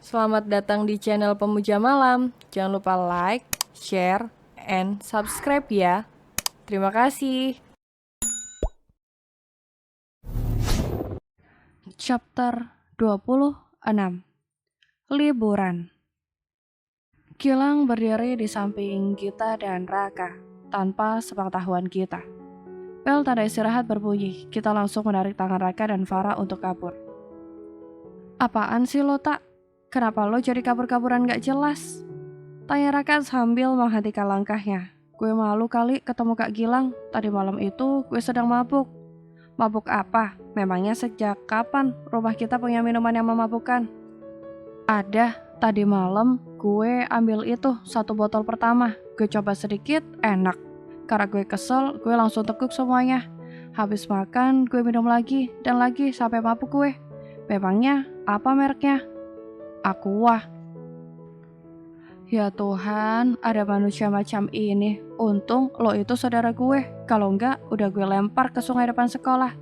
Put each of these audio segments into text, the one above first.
Selamat datang di channel Pemuja Malam. Jangan lupa like, share, and subscribe ya. Terima kasih. Chapter 26. Liburan. Gilang berdiri di samping Gita dan Raka tanpa sepengetahuan kita. Bel tanda istirahat berbunyi. Kita langsung menarik tangan Raka dan Farah untuk kabur. Apaan sih lo, Tak? Kenapa lo jadi kabur-kaburan gak jelas? Tanya Raka sambil menghentikan langkahnya. Gue malu kali ketemu Kak Gilang. Tadi malam itu gue sedang mabuk. Mabuk apa? Memangnya sejak kapan rumah kita punya minuman yang memabukkan? Ada, tadi malam gue ambil itu satu botol pertama. Gue coba sedikit, enak. Karena gue kesel, gue langsung teguk semuanya. Habis makan, gue minum lagi dan lagi sampai mabuk gue. Memangnya apa mereknya? Aqua. Ya Tuhan, ada manusia macam ini. Untung lo itu saudara gue. Kalau enggak, udah gue lempar ke sungai depan sekolah.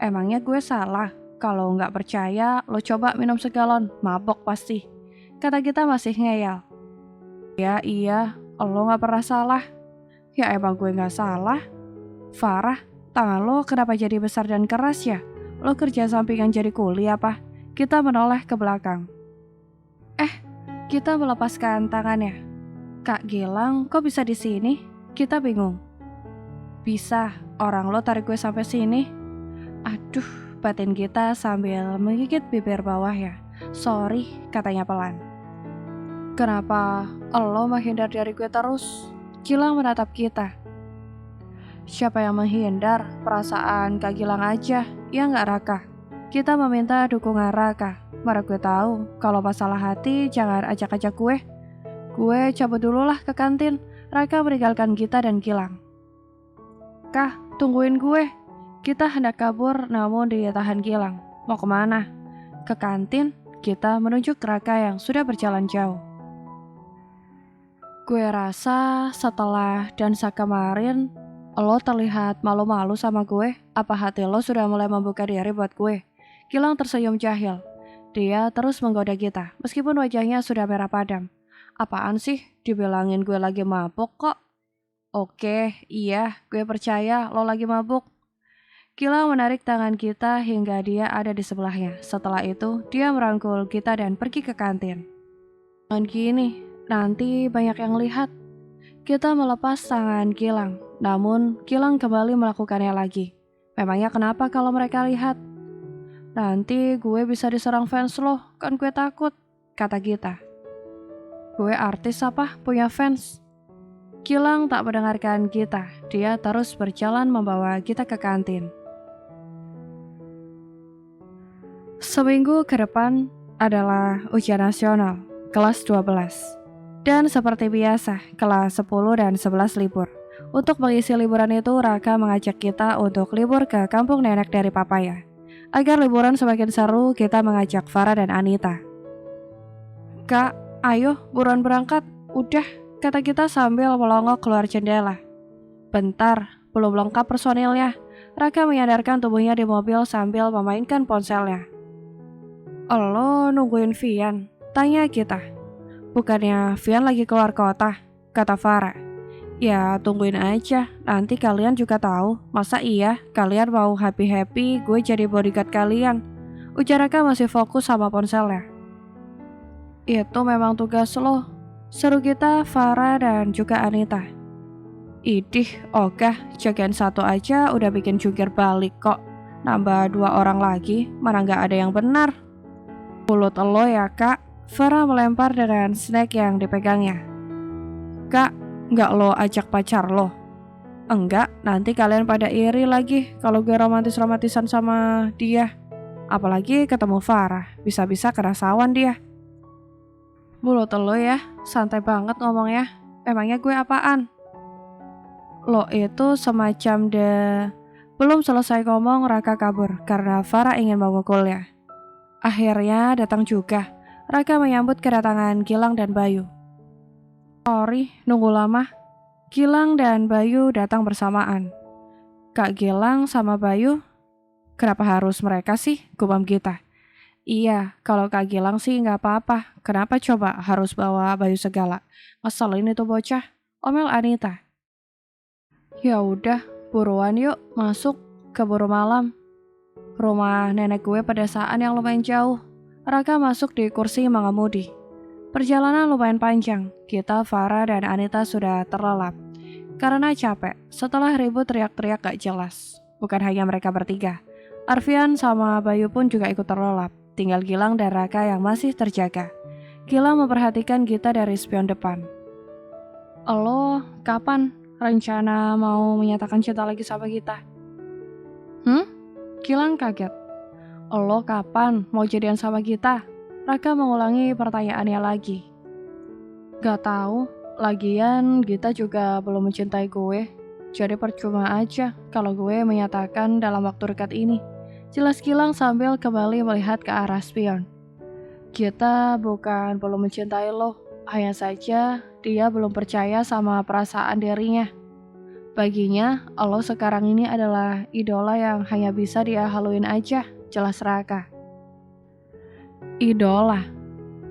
Emangnya gue salah? Kalau nggak percaya, lo coba minum segalon, mabok pasti. Kata kita masih ngeyel. Ya iya, lo nggak pernah salah. Ya emang gue nggak salah. Farah, tangan lo kenapa jadi besar dan keras ya? Lo kerja sampingan jadi kuli apa? Kita menoleh ke belakang. Kita melepaskan tangannya. Kak Gilang, kok bisa di sini? Kita bingung. Bisa, orang lo tarik gue sampai sini. Aduh, batin kita sambil menggigit bibir bawah ya. Sorry, katanya pelan. Kenapa lo menghindar dari gue terus? Gilang menatap kita. Siapa yang menghindar? Perasaan Kak Gilang aja, ya nggak Raka? Kita meminta dukungan Raka. Mana gue tahu, kalau masalah hati jangan ajak-ajak gue. Gue cabut dulu lah ke kantin. Raka meninggalkan kita dan Gilang. Kah, tungguin gue. Kita hendak kabur namun ditahan Gilang. Mau kemana? Ke kantin. Kita menunjuk Raka yang sudah berjalan jauh. Gue rasa setelah dansa kemarin, lo terlihat malu-malu sama gue. Apa hati lo sudah mulai membuka diri buat gue? Gilang tersenyum jahil. Dia terus menggoda kita, meskipun wajahnya sudah merah padam. Apaan sih? Dibilangin gue lagi mabuk kok. Oke, iya, gue percaya lo lagi mabuk. Gilang menarik tangan kita hingga dia ada di sebelahnya. Setelah itu, dia merangkul kita dan pergi ke kantin. Jangan gini, nanti banyak yang lihat. Kita melepas tangan Gilang, namun Gilang kembali melakukannya lagi. Memangnya kenapa kalau mereka lihat? Nanti gue bisa diserang fans lo, kan gue takut, kata Gita. Gue artis apa, punya fans? Gilang tak mendengarkan Gita, dia terus berjalan membawa Gita ke kantin. Seminggu ke depan adalah ujian nasional, kelas 12. Dan seperti biasa, kelas 10 dan 11 libur. Untuk mengisi liburan itu, Raka mengajak kita untuk libur ke kampung nenek dari papaya. Agar liburan semakin seru, kita mengajak Farah dan Anita. Kak, ayo buruan berangkat. Udah, kata kita sambil melongok keluar jendela. Bentar, belum lengkap personilnya. Raka menyadarkan tubuhnya di mobil sambil memainkan ponselnya. Lo nungguin Vian? Tanya kita. Bukannya Vian lagi keluar kota, kata Farah. Ya tungguin aja, nanti kalian juga tahu. Masa iya kalian mau happy-happy gue jadi bodyguard kalian? Ujar Raka masih fokus sama ponselnya. Itu memang tugas lo. Seru kita Farah dan juga Anita. Idih, ogah, jagain satu aja udah bikin jungkir balik kok. Nambah 2 orang lagi, mana gak ada yang benar. Mulut lo ya kak. Farah melempar dengan snack yang dipegangnya. Kak, nggak lo ajak pacar lo? Enggak, nanti kalian pada iri lagi kalau gue romantis-romantisan sama dia. Apalagi ketemu Farah, bisa-bisa kerasawan dia. Mulut lo ya, santai banget ngomongnya. Emangnya gue apaan? Lo itu semacam Belum selesai ngomong, Raka kabur karena Farah ingin memukulnya. Akhirnya datang juga. Raka menyambut kedatangan Gilang dan Bayu. Sorry, nunggu lama. Gilang dan Bayu datang bersamaan. Kak Gilang sama Bayu, kenapa harus mereka sih? Gumam Gita. Iya, kalau Kak Gilang sih nggak apa-apa. Kenapa coba harus bawa Bayu segala? Ngeselin itu bocah. Omel Anita. Ya udah, buruan yuk masuk keburu malam. Rumah nenek gue pedesaan yang lumayan jauh. Raka masuk di kursi mengemudi. Perjalanan lumayan panjang. Kita, Farah, dan Anita sudah terlelap. Karena capek, setelah ribut teriak-teriak gak jelas. Bukan hanya mereka bertiga. Arfian sama Bayu pun juga ikut terlelap. Tinggal Gilang dan Raka yang masih terjaga. Gilang memperhatikan kita dari spion depan. Lo, kapan rencana mau menyatakan cinta lagi sama kita? Gilang kaget. Lo kapan mau jadian sama kita? Raka mengulangi pertanyaannya lagi. Gak tahu, lagian Gita juga belum mencintai gue. Jadi percuma aja kalau gue menyatakan dalam waktu dekat ini. Jelas Gilang sambil kembali melihat ke arah spion. Gita bukan belum mencintai lo, hanya saja dia belum percaya sama perasaan dirinya. Baginya, lo sekarang ini adalah idola yang hanya bisa dia haluin aja, jelas Raka. Idola?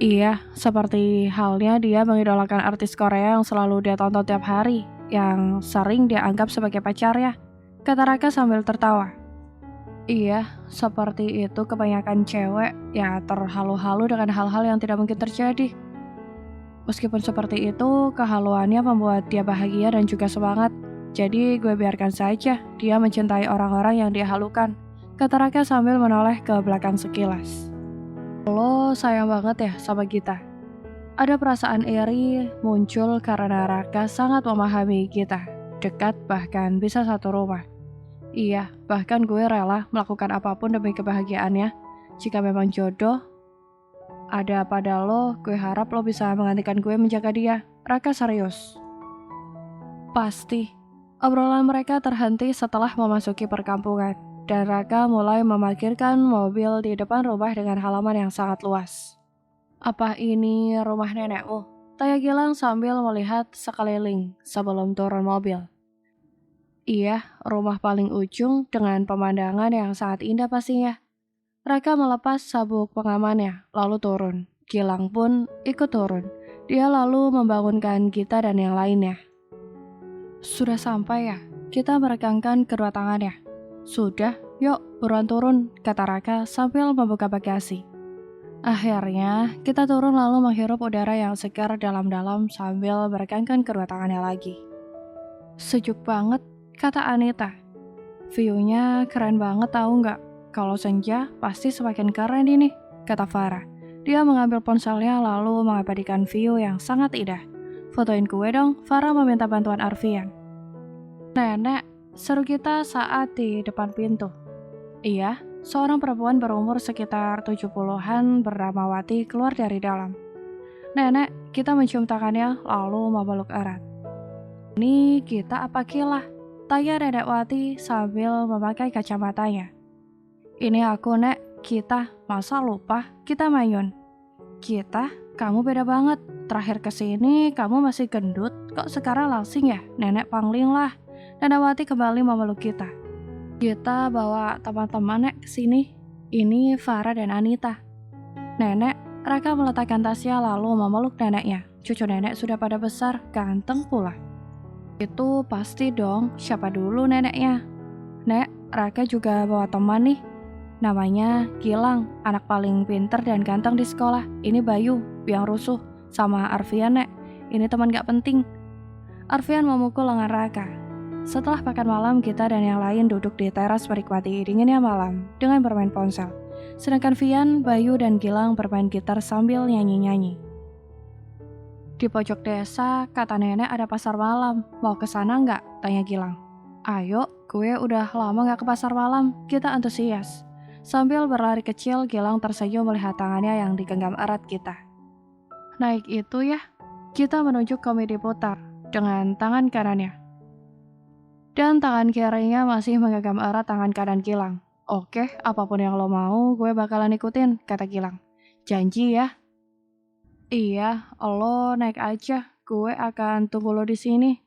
Iya, seperti halnya dia mengidolakan artis Korea yang selalu dia tonton tiap hari, yang sering dia anggap sebagai pacarnya, kata Raka sambil tertawa. Iya, seperti itu kebanyakan cewek, ya terhalu-halu dengan hal-hal yang tidak mungkin terjadi. Meskipun seperti itu, kehaluannya membuat dia bahagia dan juga semangat. Jadi gue biarkan saja dia mencintai orang-orang yang dia halukan, kata Raka sambil menoleh ke belakang sekilas. Lo sayang banget ya sama Gita. Ada perasaan iri muncul karena Raka sangat memahami Gita. Dekat bahkan bisa satu rumah. Iya, bahkan gue rela melakukan apapun demi kebahagiaannya. Jika memang jodoh ada pada lo, gue harap lo bisa menggantikan gue menjaga dia. Raka serius. Pasti. Obrolan mereka terhenti setelah memasuki perkampungan, dan Raka mulai memarkirkan mobil di depan rumah dengan halaman yang sangat luas. Apa ini rumah nenekmu? Tanya Gilang sambil melihat sekeliling sebelum turun mobil. Iya, rumah paling ujung dengan pemandangan yang sangat indah pastinya. Raka melepas sabuk pengamannya, lalu turun. Gilang pun ikut turun. Dia lalu membangunkan Gita dan yang lainnya. Sudah sampai ya? Kita meregangkan kedua tangannya. Sudah, yuk buruan turun, kata Raka sambil membuka bagasi. Akhirnya, kita turun lalu menghirup udara yang segar dalam-dalam sambil meregangkan kedua tangannya lagi. Sejuk banget, kata Anita. View-nya keren banget tahu nggak? Kalau senja pasti semakin keren ini, kata Farah. Dia mengambil ponselnya lalu mengabadikan view yang sangat indah. Fotoin kue dong, Farah meminta bantuan Arfian. Nenek, seru kita saat di depan pintu. Iya, seorang perempuan berumur sekitar 70-an bernama Wati keluar dari dalam. Nenek, kita mencium tangannya lalu memeluk erat. Ini kita apa Kilah? Tanya Nenek Wati sambil memakai kacamatanya. Ini aku Nek, kita, masa lupa, kita Mayun. Kita, kamu beda banget. Terakhir kesini kamu masih gendut, kok sekarang langsing ya? Nenek pangling lah. Nenek Wati kembali memeluk kita. Kita bawa teman-teman Nek kesini. Ini Farah dan Anita. Nenek, Raka meletakkan tasnya lalu memeluk neneknya. Cucu nenek sudah pada besar, ganteng pula. Itu pasti dong, siapa dulu neneknya? Nek, Raka juga bawa teman nih. Namanya Gilang, anak paling pinter dan ganteng di sekolah. Ini Bayu, yang rusuh. Sama Arfian, Nek. Ini teman gak penting. Arfian memukul lengan Raka. Setelah makan malam, kita dan yang lain duduk di teras menikmati dinginnya malam dengan bermain ponsel. Sedangkan Vian, Bayu, dan Gilang bermain gitar sambil nyanyi-nyanyi. Di pojok desa, kata nenek ada pasar malam. Mau ke sana nggak? Tanya Gilang. Ayo, gue udah lama nggak ke pasar malam. Kita antusias. Sambil berlari kecil, Gilang tersenyum melihat tangannya yang digenggam erat kita. Naik itu ya. Kita menuju komedi putar dengan tangan kanannya. Dan tangan kirinya masih menggenggam erat tangan kanan Gilang. Oke, apapun yang lo mau, gue bakalan ikutin, kata Gilang. Janji ya. Iya, lo naik aja. Gue akan tunggu lo di sini.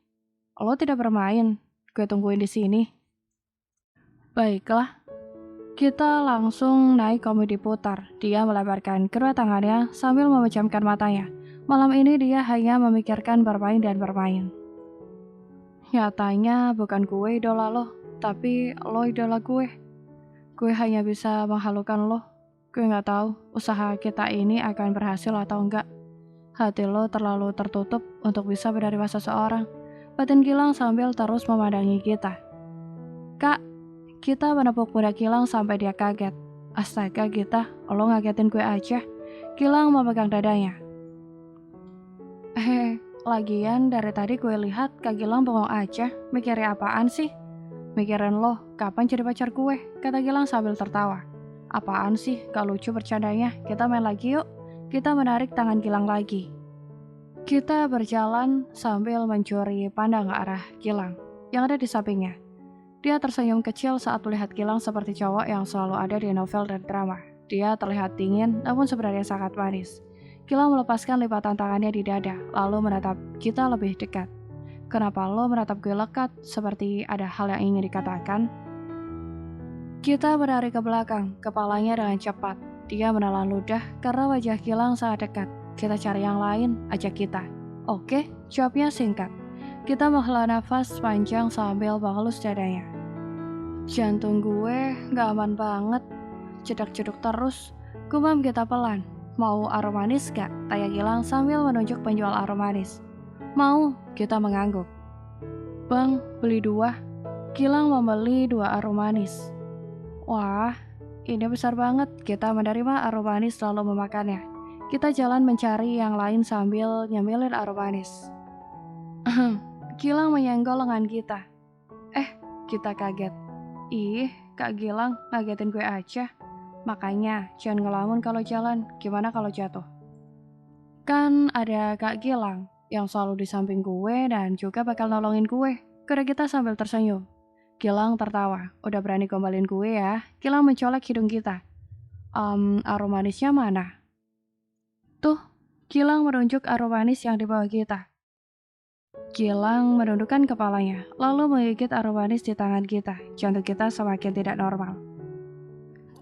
Lo tidak bermain. Gue tungguin di sini. Baiklah. Kita langsung naik komedi putar. Dia melebarkan kedua tangannya sambil memejamkan matanya. Malam ini dia hanya memikirkan bermain dan bermain. Nyatanya bukan gue idola lo, tapi lo idola gue. Gue hanya bisa menghalukan lo. Gue gak tahu usaha kita ini akan berhasil atau enggak. Hati lo terlalu tertutup untuk bisa menerima seseorang. Batin Gilang sambil terus memandangi kita. Kak, kita menepuk pundak Gilang sampai dia kaget. Astaga Gita, lo ngagetin gue aja. Gilang memegang dadanya. Lagian dari tadi gue lihat Kak Gilang bengong aja. Mikirin apaan sih? Mikirin lo, kapan jadi pacar gue? Kata Gilang sambil tertawa. Apaan sih, gak lucu bercandanya. Kita main lagi yuk. Kita menarik tangan Gilang lagi. Kita berjalan sambil mencuri pandang ke arah Gilang yang ada di sampingnya. Dia tersenyum kecil saat melihat Gilang seperti cowok yang selalu ada di novel dan drama. Dia terlihat dingin, namun sebenarnya sangat manis. Gilang melepaskan lipatan tangannya di dada, lalu menatap kita lebih dekat. Kenapa lo menatap gue lekat, seperti ada hal yang ingin dikatakan? Kita menarik ke belakang, kepalanya dengan cepat. Dia menelan ludah karena wajah Gilang sangat dekat. Kita cari yang lain, ajak kita. Oke, jawabnya singkat. Kita menghela nafas panjang sambil mengelus dadanya. Jantung gue gak aman banget. Cedak-ceduk terus. Gumam kita pelan. Mau aroma manis gak? Tanya Gilang sambil menunjuk penjual aroma manis. Mau, kita mengangguk. Bang, beli 2. Gilang membeli 2 aroma manis. Wah, ini besar banget. Kita menerima aroma manis lalu memakannya. Kita jalan mencari yang lain sambil nyemilin aroma manis. Gilang menyenggol lengan kita. Kita kaget. Ih, Kak Gilang ngagetin gue aja. Makanya jangan ngelamun kalau jalan. Gimana kalau jatuh? Kan ada Kak Gilang yang selalu di samping gue dan juga bakal nolongin gue. Kira kita sambil tersenyum. Gilang tertawa. Udah berani gombalin gue ya. Gilang mencolek hidung kita. Aroma manisnya mana? Tuh, Gilang menunjuk aroma manis yang di bawah kita. Gilang menundukkan kepalanya, lalu menggigit aroma manis di tangan kita. Jantung kita semakin tidak normal.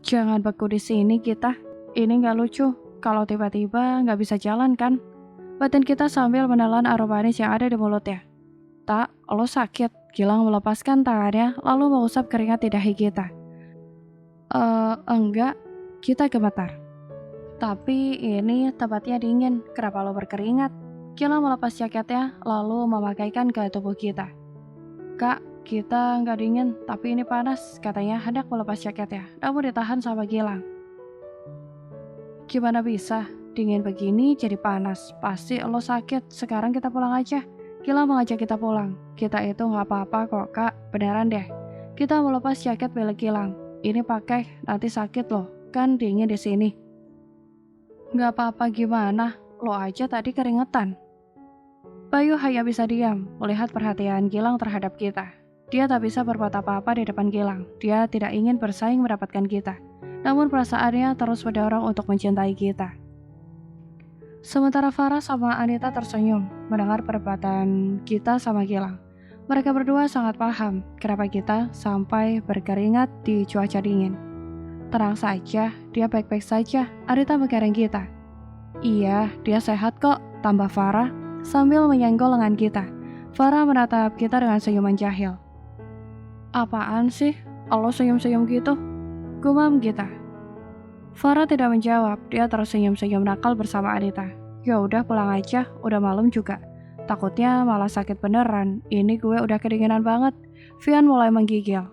Jangan beku di sini kita. Ini gak lucu. Kalau tiba-tiba gak bisa jalan kan? Batin kita sambil menelan aroma manis yang ada di mulutnya. Tak, lo sakit. Gilang melepaskan tangannya, lalu mengusap keringat di dahi kita. Enggak. Kita gemetar. Tapi ini tempatnya dingin, kenapa lo berkeringat? Gilang melepas jaketnya, lalu memakaikan ke tubuh kita. Kak, kita nggak dingin, tapi ini panas, katanya hendak melepas jaketnya, namun ditahan sama Gilang. Gimana bisa? Dingin begini jadi panas, pasti lo sakit, sekarang kita pulang aja. Gilang mengajak kita pulang. Kita itu nggak apa-apa kok kak, beneran deh. Kita melepas jaket milik Gilang. Ini pakai, nanti sakit loh, kan dingin di sini. Nggak apa-apa gimana, lo aja tadi keringetan. Bayu hanya bisa diam, melihat perhatian Gilang terhadap kita. Dia tak bisa berbuat apa-apa di depan Gilang. Dia tidak ingin bersaing mendapatkan kita. Namun perasaannya terus mendorong untuk mencintai kita. Sementara Farah sama Anita tersenyum mendengar perdebatan kita sama Gilang. Mereka berdua sangat paham kenapa kita sampai berkeringat di cuaca dingin. Tenang saja, dia baik-baik saja. Anita menggereng kita. Iya, dia sehat kok, tambah Farah sambil menyenggol lengan kita. Farah menatap kita dengan senyuman jahil. Apaan sih? Lo senyum-senyum gitu? Gumam kita. Farah tidak menjawab, dia terus senyum-senyum nakal bersama Anita. Ya udah pulang aja, udah malam juga. Takutnya malah sakit beneran. Ini gue udah kedinginan banget. Vian mulai menggigil.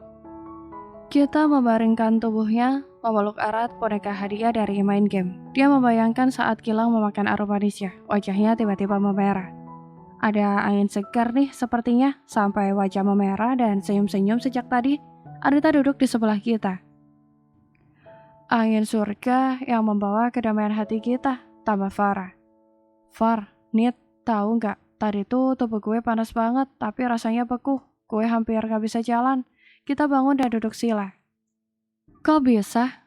Kita membaringkan tubuhnya, memeluk erat boneka hadiah dari main game. Dia membayangkan saat Gilang memakan aroma manisnya. Wajahnya tiba-tiba memerah. Ada angin segar nih sepertinya, sampai wajah memerah dan senyum-senyum sejak tadi. Anita duduk di sebelah kita. Angin surga yang membawa kedamaian hati kita, tambah Farah. Far, Nit, tahu nggak? Tadi tuh tubuh gue panas banget, tapi rasanya beku. Gue hampir gak bisa jalan. Kita bangun dan duduk sila. Kok bisa?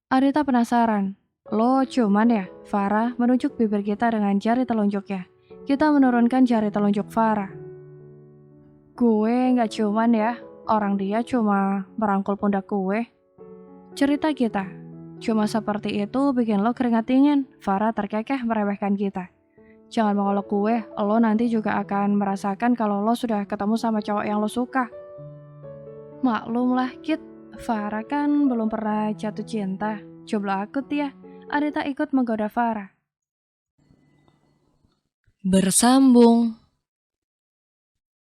Anita penasaran. Lo cuman ya? Farah menunjuk bibir kita dengan jari telunjuknya. Kita menurunkan jari telunjuk Farah. Gue gak cuman ya. Orang dia cuma merangkul pundak gue. Cerita kita. Cuma seperti itu bikin lo keringat dingin. Farah terkekeh meremehkan kita. Jangan mengolok gue, lo nanti juga akan merasakan kalau lo sudah ketemu sama cowok yang lo suka. Maklum lah, Kit. Farah kan belum pernah jatuh cinta. Jomblo akut ya. Arita ikut menggoda Farah. Bersambung.